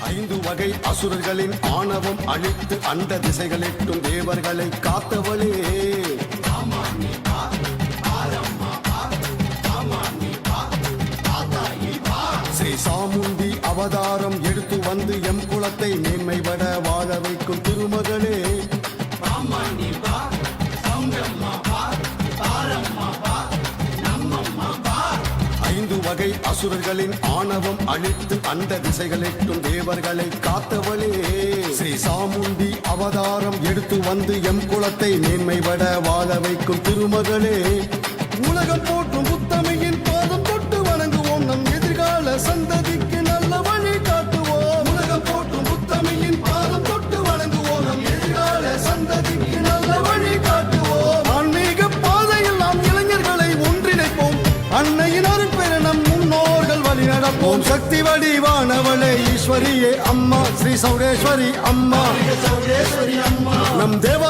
ஐந்து வகை அசுரர்களின் ஆணவம் அழித்து அண்ட திசைகளெட்டும் தேவர்களை காத்தவளே ஸ்ரீ சாமுண்டி அவதாரம் எடுத்து வந்து எம் குலத்தை மேன்மைபட வாழ வைக்கும் திருமகளே ஐந்து வகை அசுரர்களின் ஆணவம் அழித்து அண்ட திசைகளெட்டும் தேவர்களை காத்தவளே ஸ்ரீ சாமுண்டி அவதாரம் எடுத்து வந்து எம் குலத்தை மேன்மைபட வாழ வைக்கும் திருமகளே உலகம் போற்றும் உத்தமையின் பாதம் தொட்டு வணங்குவோம் நம் எதிர்கால சந்ததிக்கு நல்ல வழி காட்டுவோம் உலகம் போற்றும் உத்தமையின் பாதம் தொட்டு வணங்குவோம் நம் எதிர்கால சந்ததிக்கு நல்ல வழி காட்டுவோம் ஆன்மீக பாதையில் நாம் இளைஞர்களை ஒன்றிணைப்போம் அன்னையின் அருள் பெற நம் முன்னோர்கள் வழி நடப்போம் சக்தி வடிவானவளே ஈஸ்வரியே அம்மா ஸ்ரீ சௌரேஸ்வரி அம்மா நம் தேவ